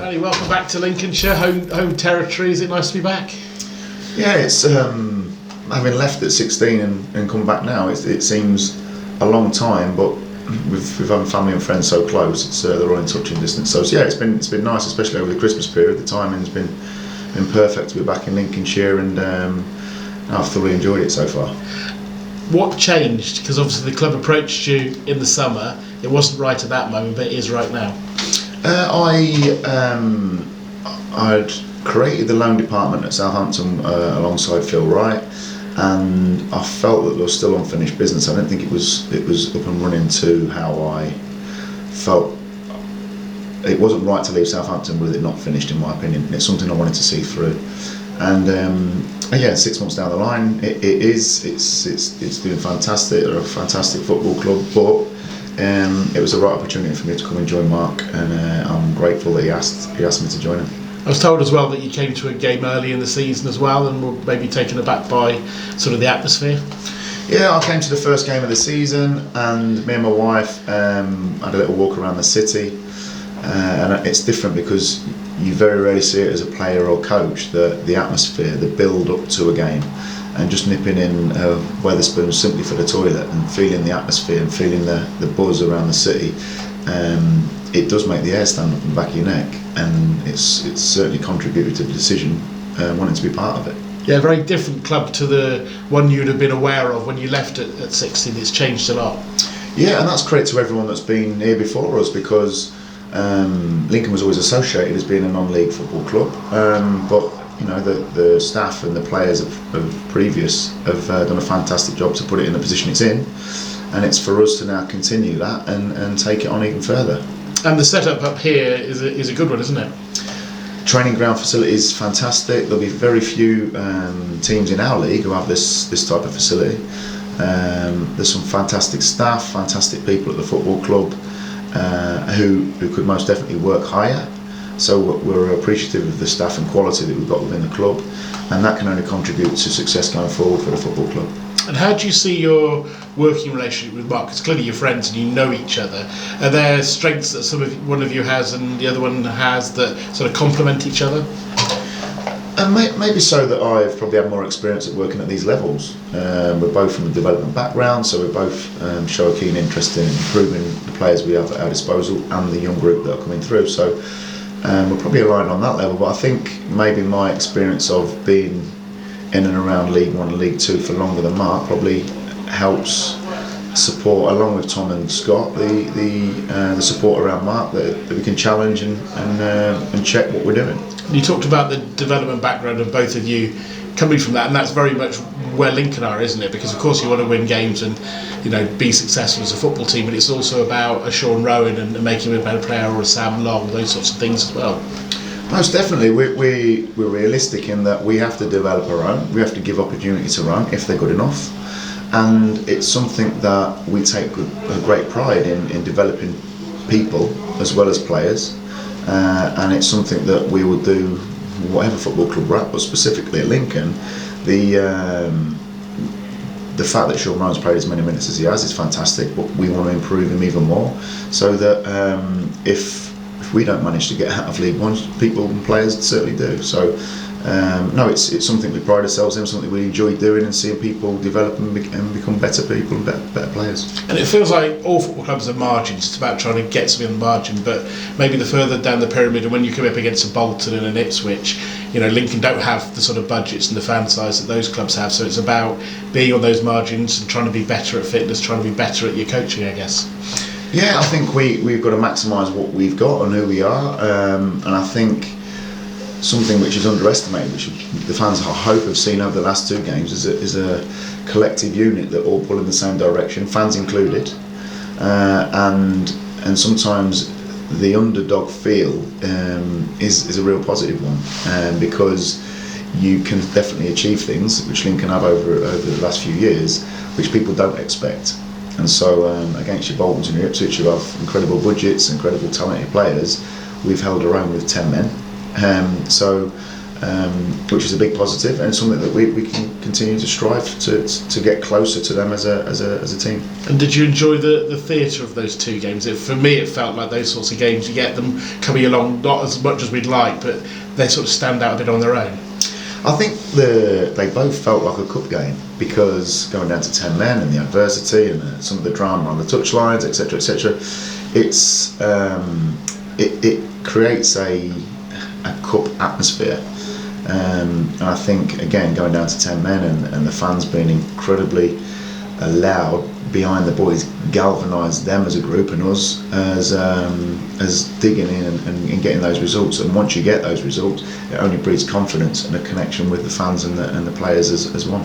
Andy, welcome back to Lincolnshire, home territory. Is it nice to be back? Yeah, it's having left at 16 and come back now. It seems a long time, but with having family and friends so close, it's they're all in touching distance. So yeah, it's been nice, especially over the Christmas period. The timing's been perfect to be back in Lincolnshire, and I've thoroughly enjoyed it so far. What changed? Because obviously the club approached you in the summer. It wasn't right at that moment, but it is right now. I'd created the loan department at Southampton alongside Phil Wright, and I felt that there was still unfinished business. I didn't think it was up and running to how I felt. It wasn't right to leave Southampton with it not finished, in my opinion. It's something I wanted to see through, and again, 6 months down the line, it's doing fantastic. They're a fantastic football club, but it was the right opportunity for me to come and join Mark, and I'm grateful that he asked me to join him. I was told as well that you came to a game early in the season as well, and were maybe taken aback by sort of the atmosphere. Yeah, I came to the first game of the season, and me and my wife had a little walk around the city, and it's different because you very rarely see it as a player or coach, the atmosphere, the build up to a game, and just nipping in Wetherspoons simply for the toilet and feeling the atmosphere and feeling the buzz around the city. It does make the hair stand up in the back of your neck, and it's certainly contributed to the decision wanting to be part of it. Yeah, a very different club to the one you'd have been aware of when you left at 16. It's changed a lot. Yeah, and that's credit to everyone that's been here before us, because Lincoln was always associated as being a non-league football club, but you know, the staff and the players of previous have done a fantastic job to put it in the position it's in, and it's for us to now continue that and take it on even further. And the setup up here is a good one, isn't it? Training ground facility is fantastic. There'll be very few teams in our league who have this type of facility. There's some fantastic staff, fantastic people at the football club who could most definitely work higher. So we're appreciative of the staff and quality that we've got within the club, and that can only contribute to success going forward for the football club. And how do you see your working relationship with Mark? Because clearly you're friends and you know each other. Are there strengths that one of you has and the other one has that sort of complement each other? And maybe so that I've probably had more experience at working at these levels. We're both from a development background, so we both show a keen interest in improving the players we have at our disposal and the young group that are coming through. So we're probably aligned on that level, but I think maybe my experience of being in and around League 1 and League 2 for longer than Mark probably helps support, along with Tom and Scott, the support around Mark that we can challenge and check what we're doing. You talked about the development background of both of you coming from that, and that's very much where Lincoln are, isn't it? Because of course you want to win games and be successful as a football team, but it's also about a Sean Rowan and making him a better player, or a Sam Long, those sorts of things as well. Most definitely, we're realistic in that we have to develop our own. We have to give opportunity to run if they're good enough, and it's something that we take a great pride in developing people as well as players, and it's something that we will do whatever football club we're at, but specifically at Lincoln. The fact that Sean Ryan's played as many minutes as he has is fantastic, but we want to improve him even more, so that if we don't manage to get out of League 1, people and players certainly do. So no, it's something we pride ourselves in, something we enjoy doing, and seeing people develop and become better people and better players. And it feels like all football clubs are margins. It's about trying to get something on the margin, but maybe the further down the pyramid, and when you come up against a Bolton and an Ipswich, Lincoln don't have the sort of budgets and the fan size that those clubs have, so it's about being on those margins and trying to be better at fitness, trying to be better at your coaching, I guess. Yeah, I think we've got to maximise what we've got and who we are, and I think something which is underestimated, which the fans I hope have seen over the last 2 games, is a collective unit that all pull in the same direction, fans included, and sometimes the underdog feel is a real positive one, because you can definitely achieve things which Lincoln have over the last few years, which people don't expect. And so against your Boltons and your Ipswich, who have incredible budgets, incredible talented players, we've held our own with 10 men. So which is a big positive and something that we can continue to strive to get closer to them as a team. And did you enjoy the theatre of those two games? For me, it felt like those sorts of games, you get them coming along not as much as we'd like, but they sort of stand out a bit on their own. I think they both felt like a cup game, because going down to 10 men and the adversity and some of the drama on the touchlines, etc., it creates a cup atmosphere. And I think, again, going down to 10 men and the fans being incredibly loud behind the boys galvanised them as a group and us as digging in and getting those results. And once you get those results, it only breeds confidence and a connection with the fans and the players as one.